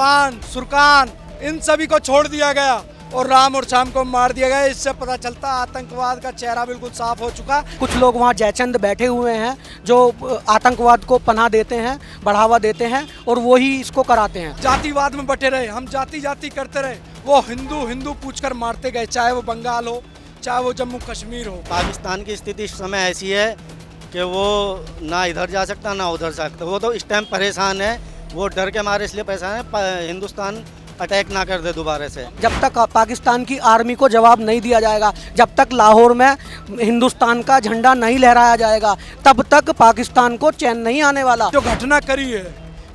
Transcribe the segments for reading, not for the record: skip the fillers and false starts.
इरफान, सुरकान, इन सभी को छोड़ दिया गया और राम और श्याम को मार दिया गया। इससे पता चलता आतंकवाद का चेहरा बिल्कुल साफ हो चुका। कुछ लोग वहाँ जयचंद बैठे हुए हैं जो आतंकवाद को पनाह देते हैं, बढ़ावा देते हैं और वो ही इसको कराते हैं। जातिवाद में बटे रहे, हम जाति जाति करते रहे, वो हिंदू हिंदू पूछकर मारते गए, चाहे वो बंगाल हो, चाहे वो जम्मू कश्मीर हो। पाकिस्तान की स्थिति इस समय ऐसी है कि वो ना इधर जा सकता ना उधर जा सकता। वो तो इस टाइम परेशान है, वो डर के मारे इसलिए परेशान है हिंदुस्तान अटैक ना कर दे दोबारा से। जब तक पाकिस्तान की आर्मी को जवाब नहीं दिया जाएगा, जब तक लाहौर में हिंदुस्तान का झंडा नहीं लहराया जाएगा, तब तक पाकिस्तान को चैन नहीं आने वाला। जो घटना करी है,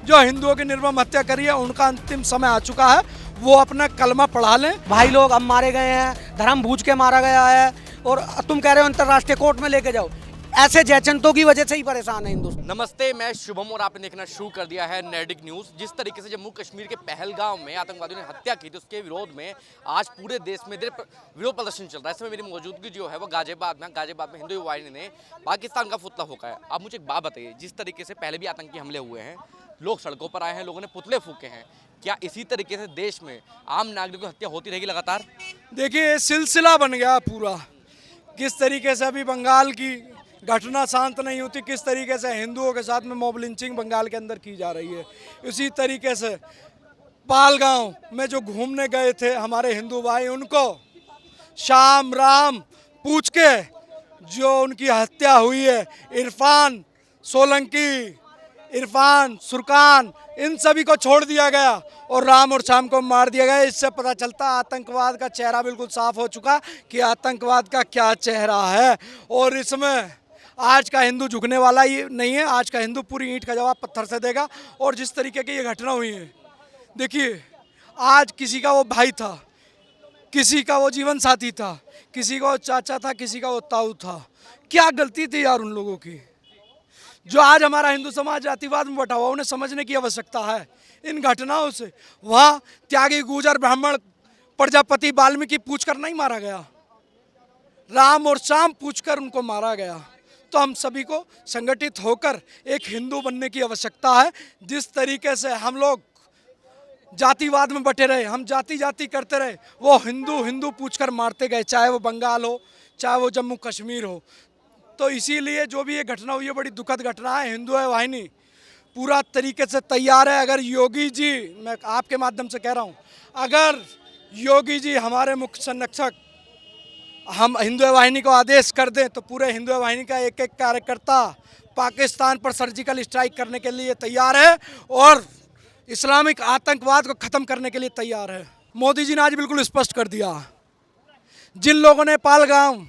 जो हिंदुओं की निर्मम हत्या करी है, उनका अंतिम समय आ चुका है। वो अपना कलमा पढ़ा लें। भाई लोग अब मारे गए हैं, धर्म बूझ के मारा गया है और तुम कह रहे हो अंतर्राष्ट्रीय कोर्ट में लेके जाओ। ऐसे जयचंदों की वजह से ही परेशान है हिंदुस्तान। नमस्ते, मैं शुभम और आपने देखना शुरू कर दिया है नैडिक न्यूज़। जिस तरीके से जम्मू कश्मीर के पहलगाम में आतंकवादियों ने हत्या की थी, उसके विरोध में आज पूरे देश में विरोध प्रदर्शन चल रहा है। इस समय मेरी मौजूदगी जो है वो गाजियाबाद में हिंदू युवा वाहिनी ने पाकिस्तान का पुतला फूंका है। अब मुझे एक बात बताइए, जिस तरीके से पहले भी आतंकी हमले हुए हैं, लोग सड़कों पर आए हैं, लोगों ने पुतले फूके हैं, क्या इसी तरीके से देश में आम नागरिकों की हत्या होती रहेगी लगातार? देखिए, सिलसिला बन गया पूरा। किस तरीके से अभी बंगाल की घटना शांत नहीं होती, किस तरीके से हिंदुओं के साथ में मॉब लिंचिंग बंगाल के अंदर की जा रही है। इसी तरीके से पालगांव में जो घूमने गए थे हमारे हिंदू भाई, उनको श्याम राम पूछ के जो उनकी हत्या हुई है, इरफान सोलंकी, इरफान, सुरकान, इन सभी को छोड़ दिया गया और राम और श्याम को मार दिया गया। इससे पता चलता आतंकवाद का चेहरा बिल्कुल साफ हो चुका कि आतंकवाद का क्या चेहरा है। और इसमें आज का हिंदू झुकने वाला ही नहीं है। आज का हिंदू पूरी ईंट का जवाब पत्थर से देगा। और जिस तरीके की ये घटना हुई है, देखिए, आज किसी का वो भाई था, किसी का वो जीवन साथी था, किसी का वो चाचा था, किसी का वो ताऊ था। क्या गलती थी यार उन लोगों की, जो आज हमारा हिंदू समाज जातिवाद में बटा हुआ। उन्हें समझने की आवश्यकता है इन घटनाओं से। वहाँ त्यागी, गुर्जर, ब्राह्मण, प्रजापति, वाल्मीकि पूछकर नहीं मारा गया, राम और श्याम पूछकर उनको मारा गया। तो हम सभी को संगठित होकर एक हिंदू बनने की आवश्यकता है। जिस तरीके से हम लोग जातिवाद में बटे रहे, हम जाति जाति करते रहे, वो हिंदू हिंदू पूछकर मारते गए, चाहे वो बंगाल हो, चाहे वो जम्मू कश्मीर हो। तो इसीलिए जो भी ये घटना हुई है, बड़ी दुखद घटना है। हिंदू वाहिनी पूरा तरीके से तैयार है। अगर योगी जी, मैं आपके माध्यम से कह रहा हूँ, अगर योगी जी हमारे मुख्य संरक्षक हम हिंदू वाहिनी को आदेश कर दें, तो पूरे हिंदू वाहिनी का एक एक कार्यकर्ता पाकिस्तान पर सर्जिकल स्ट्राइक करने के लिए तैयार है और इस्लामिक आतंकवाद को ख़त्म करने के लिए तैयार है। मोदी जी ने आज बिल्कुल स्पष्ट कर दिया, जिन लोगों ने पालगाम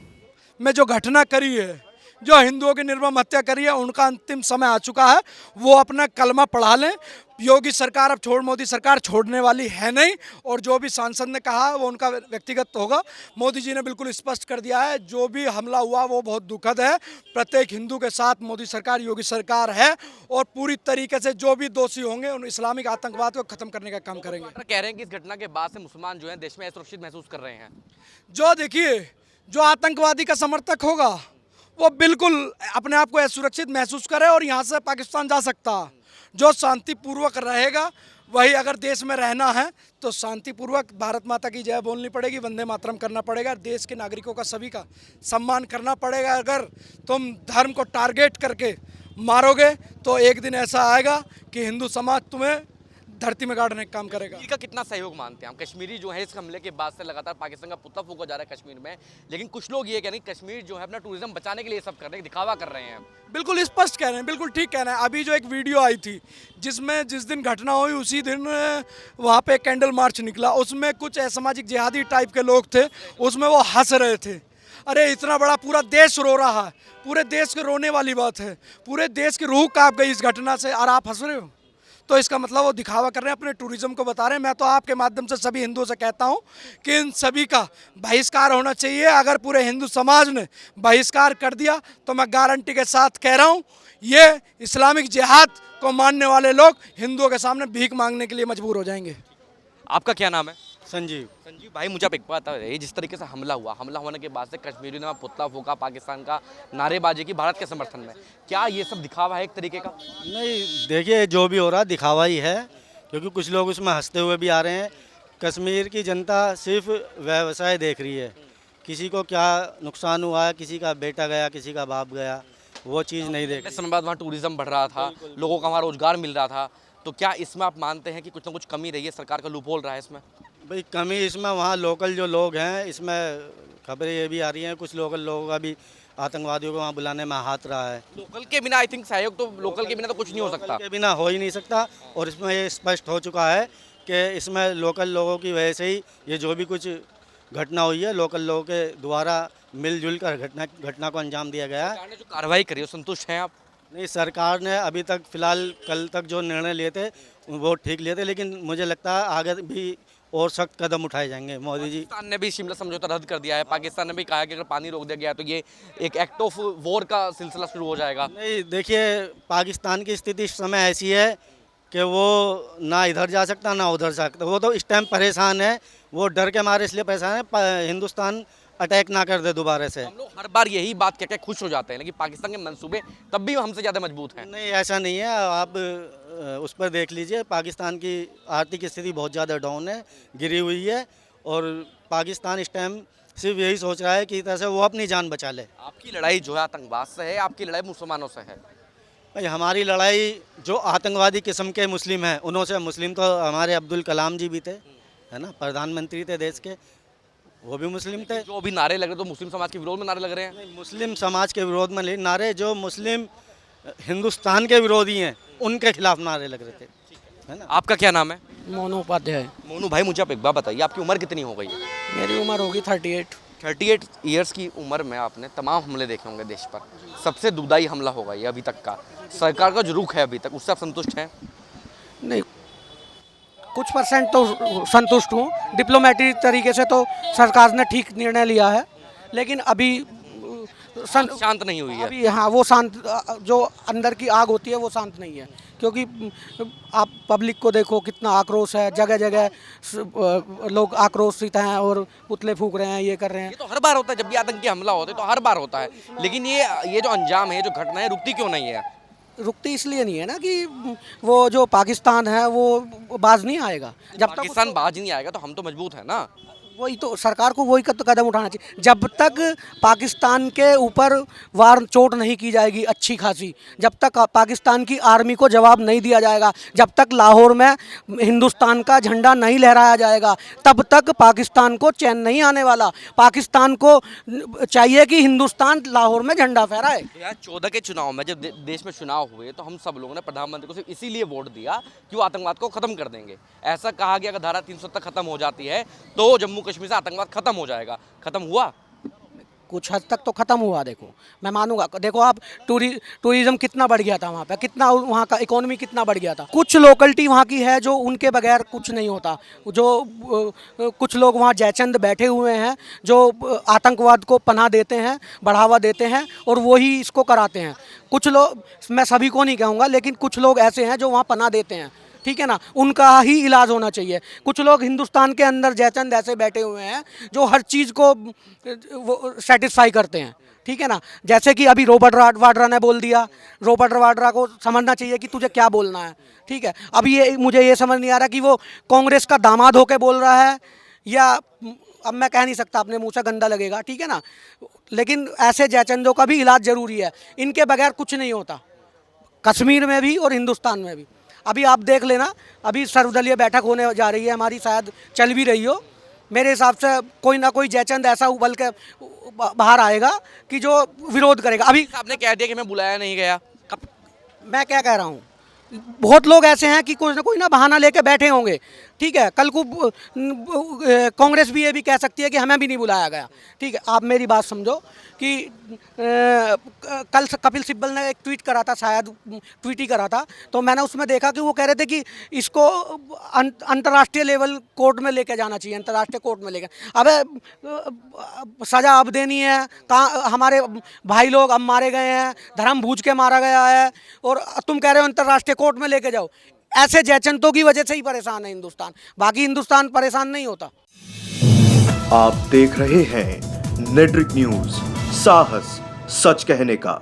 में जो घटना करी है, जो हिंदुओं की निर्मम हत्या करी है, उनका अंतिम समय आ चुका है। वो अपना कलमा पढ़ा लें। योगी सरकार अब मोदी सरकार छोड़ने वाली है नहीं। और जो भी सांसद ने कहा वो उनका व्यक्तिगत होगा। मोदी जी ने बिल्कुल स्पष्ट कर दिया है, जो भी हमला हुआ वो बहुत दुखद है। प्रत्येक हिंदू के साथ मोदी सरकार, योगी सरकार है और पूरी तरीके से जो भी दोषी होंगे उन इस्लामिक आतंकवाद को खत्म करने का काम करेंगे। कह रहे हैं कि इस घटना के बाद से मुसलमान जो है देश में असुरक्षित महसूस कर रहे हैं। जो देखिए, जो आतंकवादी का समर्थक होगा वो बिल्कुल अपने आप को असुरक्षित महसूस करे और यहाँ से पाकिस्तान जा सकता। जो शांतिपूर्वक रहेगा, वही अगर देश में रहना है तो शांतिपूर्वक भारत माता की जय बोलनी पड़ेगी, वंदे मातरम करना पड़ेगा, देश के नागरिकों का सभी का सम्मान करना पड़ेगा। अगर तुम धर्म को टारगेट करके मारोगे तो एक दिन ऐसा आएगा कि हिंदू समाज तुम्हें धरती में गाड़ने का काम करेगा। का कितना सहयोग मानते हैं हम? कश्मीरी जो है इस हमले के बाद से लगातार पाकिस्तान का पुतला फूका जा रहा है कश्मीर में, लेकिन कुछ लोग ये कह रहे हैं कश्मीर जो है अपना टूरिज्म बचाने के लिए सब कर रहे हैं, दिखावा कर रहे हैं। बिल्कुल स्पष्ट कह रहे हैं, बिल्कुल ठीक कह रहे हैं। अभी जो एक वीडियो आई थी जिसमें जिस दिन घटना हुई उसी दिन वहाँ पे कैंडल मार्च निकला, उसमें कुछ असामाजिक जिहादी टाइप के लोग थे, उसमें वो हंस रहे थे। अरे इतना बड़ा पूरा देश रो रहा है, पूरे देश के रोने वाली बात है, पूरे देश की रूह कांप गई इस घटना से और आप हंस रहे हो। तो इसका मतलब वो दिखावा कर रहे हैं, अपने टूरिज्म को बता रहे हैं। मैं तो आपके माध्यम से सभी हिंदुओं से कहता हूं कि इन सभी का बहिष्कार होना चाहिए। अगर पूरे हिंदू समाज ने बहिष्कार कर दिया तो मैं गारंटी के साथ कह रहा हूं, ये इस्लामिक जिहाद को मानने वाले लोग हिंदुओं के सामने भीख मांगने के लिए मजबूर हो जाएंगे। आपका क्या नाम है? संजीव। संजीव भाई, मुझे आप एक बात बताइए, जिस तरीके से हमला होने के बाद से कश्मीरियों ने पुतला फूका, पाकिस्तान का नारेबाजी की भारत के समर्थन में, क्या ये सब दिखावा है एक तरीके का? नहीं, देखिए, जो भी हो रहा है दिखावा ही है, क्योंकि कुछ लोग उसमें हंसते हुए भी आ रहे हैं। कश्मीर की जनता सिर्फ व्यवसाय देख रही है, किसी को क्या नुकसान हुआ है, किसी का बेटा गया, किसी का बाप गया, वो चीज़ नहीं देख इस रही। समय बाद वहाँ टूरिज्म बढ़ रहा था, लोगों का वहाँ रोजगार मिल रहा था, तो क्या इसमें आप मानते हैं कि कुछ ना कुछ कमी रही है, सरकार का लूपहोल रहा है इसमें? भाई कमी इसमें वहाँ लोकल जो लोग हैं, इसमें खबरें ये भी आ रही हैं कुछ लोकल लोगों का भी आतंकवादियों को वहाँ बुलाने में हाथ रहा है। लोकल के बिना आई थिंक सहयोग तो लोकल के बिना तो कुछ नहीं हो सकता। लोकल के बिना हो ही नहीं सकता, और इसमें ये स्पष्ट हो चुका है कि इसमें लोकल लोगों की वजह से ही ये जो भी कुछ घटना हुई है, लोकल लोगों के द्वारा मिलजुल कर घटना को अंजाम दिया गया है। सरकार ने जो कार्रवाई करी है संतुष्ट हैं आप? नहीं, सरकार ने अभी तक फिलहाल कल तक जो निर्णय लिए थे वो ठीक लिए थे, लेकिन मुझे लगता है आगे भी और सख्त कदम उठाए जाएंगे। मोदी जी पाकिस्तान ने भी शिमला समझौता रद्द कर दिया है, पाकिस्तान ने भी कहा है कि अगर पानी रोक दिया गया तो ये एक एक्ट ऑफ वॉर का सिलसिला शुरू हो जाएगा। नहीं, देखिए पाकिस्तान की स्थिति इस समय ऐसी है कि वो ना इधर जा सकता ना उधर जा सकता। वो तो इस टाइम परेशान है, वो डर के मारे इसलिए परेशान है हिंदुस्तान अटैक ना कर दे दोबारा से। हम लोग हर बार यही बात कह के खुश हो जाते हैं, लेकिन पाकिस्तान के मंसूबे तब भी हमसे ज़्यादा मजबूत हैं। नहीं, ऐसा नहीं है, आप उस पर देख लीजिए। पाकिस्तान की आर्थिक स्थिति बहुत ज़्यादा डाउन है, गिरी हुई है, और पाकिस्तान इस टाइम सिर्फ यही सोच रहा है कि तरह से वो अपनी जान बचा ले। आपकी लड़ाई जो है आतंकवाद से है, आपकी लड़ाई मुसलमानों से है। भाई हमारी लड़ाई जो आतंकवादी किस्म के मुस्लिम हैं उन्हों से। मुस्लिम तो हमारे अब्दुल कलाम जी भी थे, है ना, प्रधानमंत्री थे देश के, वो भी मुस्लिम थे। जो अभी नारे लग रहे हैं तो मुस्लिम समाज के विरोध में नारे लग रहे हैं। नहीं, मुस्लिम समाज के विरोध में नहीं नारे, जो मुस्लिम हिंदुस्तान के विरोधी हैं उनके खिलाफ नारे लग रहे थे, है ना। आपका क्या नाम है? मोनू उपाध्याय। मोनू भाई, मुझे आप एक बात बताइए, आपकी उम्र कितनी हो गई है? मेरी उम्र होगी 38। 38 ईयर्स की उम्र में आपने तमाम हमले देखे होंगे देश पर। सबसे दुखदाई हमला होगा ये अभी तक का। सरकार का जो रुख है अभी तक, उससे आप संतुष्ट हैं? नहीं, कुछ परसेंट तो संतुष्ट हूँ। डिप्लोमेटिक तरीके से तो सरकार ने ठीक निर्णय लिया है, लेकिन अभी शांत नहीं हुई है अभी। हाँ, वो शांत, जो अंदर की आग होती है वो शांत नहीं है, क्योंकि आप पब्लिक को देखो कितना आक्रोश है, जगह जगह लोग आक्रोशित हैं और पुतले फूंक रहे हैं, ये कर रहे हैं। ये तो हर बार होता है, जब भी आतंकी हमला होता है तो हर बार होता है, लेकिन ये जो अंजाम है, जो घटना है, रुकती क्यों नहीं है? रुकती इसलिए नहीं है ना कि वो जो पाकिस्तान है वो बाज नहीं आएगा। जब तक पाकिस्तान बाज नहीं आएगा तो हम तो मजबूत है ना। वही तो सरकार को वही कदम उठाना चाहिए। जब तक पाकिस्तान के ऊपर वार चोट नहीं की जाएगी अच्छी खासी, जब तक पाकिस्तान की आर्मी को जवाब नहीं दिया जाएगा, जब तक लाहौर में हिंदुस्तान का झंडा नहीं लहराया जाएगा, तब तक पाकिस्तान को चैन नहीं आने वाला। पाकिस्तान को चाहिए कि हिंदुस्तान लाहौर में झंडा फहराए। 2014 के चुनाव में जब देश में चुनाव हुए तो हम सब लोगों ने प्रधानमंत्री को सिर्फ इसीलिए वोट दिया कि वो आतंकवाद को खत्म कर देंगे। ऐसा कहा गया अगर धारा 370 खत्म हो जाती है तो जम्मू कश्मीर से आतंकवाद खत्म हो जाएगा। खत्म हुआ? कुछ हद तक तो ख़त्म हुआ। देखो, मैं मानूंगा। देखो आप, टूरिज्म कितना बढ़ गया था वहाँ पे, कितना वहाँ का इकोनॉमी कितना बढ़ गया था। कुछ लोकलिटी वहाँ की है जो उनके बगैर कुछ नहीं होता। जो कुछ लोग वहाँ जयचंद बैठे हुए हैं जो आतंकवाद को पनाह देते हैं, बढ़ावा देते हैं, और वही इसको कराते हैं। कुछ लोग, मैं सभी को नहीं कहूँगा, लेकिन कुछ लोग ऐसे हैं जो वहाँ पनाह देते हैं, ठीक है ना, उनका ही इलाज होना चाहिए। कुछ लोग हिंदुस्तान के अंदर जयचंद ऐसे बैठे हुए हैं जो हर चीज़ को वो सेटिस्फाई करते हैं, ठीक है ना। जैसे कि अभी रॉबर्ट वाड्रा ने बोल दिया, रॉबर्ट वाड्रा को समझना चाहिए कि तुझे क्या बोलना है, ठीक है। अब ये मुझे ये समझ नहीं आ रहा कि वो कांग्रेस का दामाद होकर बोल रहा है या, अब मैं कह नहीं सकता, अपने मुँह से गंदा लगेगा, ठीक है ना, लेकिन ऐसे जयचंदों का भी इलाज ज़रूरी है। इनके बगैर कुछ नहीं होता, कश्मीर में भी और हिंदुस्तान में भी। अभी आप देख लेना, अभी सर्वदलीय बैठक होने जा रही है हमारी, शायद चल भी रही हो। मेरे हिसाब से कोई ना कोई जयचंद ऐसा उबल के बाहर आएगा कि जो विरोध करेगा। अभी आपने कह दिया कि मैं बुलाया नहीं गया। कब? मैं क्या कह रहा हूँ, बहुत लोग ऐसे हैं कि कोई ना बहाना लेके बैठे होंगे, ठीक है। कल को कांग्रेस भी ये भी कह सकती है कि हमें भी नहीं बुलाया गया, ठीक है। आप मेरी बात समझो कि कल कपिल सिब्बल ने एक ट्वीट करा था, शायद ट्वीट ही करा था, तो मैंने उसमें देखा कि वो कह रहे थे कि इसको अंतर्राष्ट्रीय लेवल कोर्ट में लेके जाना चाहिए, अंतर्राष्ट्रीय कोर्ट में लेके। अबे सज़ा अब देनी है, कहाँ हमारे भाई लोग अब मारे गए हैं, धर्म बूझ के मारा गया है, और तुम कह रहे हो अंतर्राष्ट्रीय कोर्ट में लेके जाओ। ऐसे जयचंदों की वजह से ही परेशान है हिंदुस्तान, बाकी हिंदुस्तान परेशान नहीं होता। आप देख रहे हैं नेट्रिक न्यूज, साहस सच कहने का।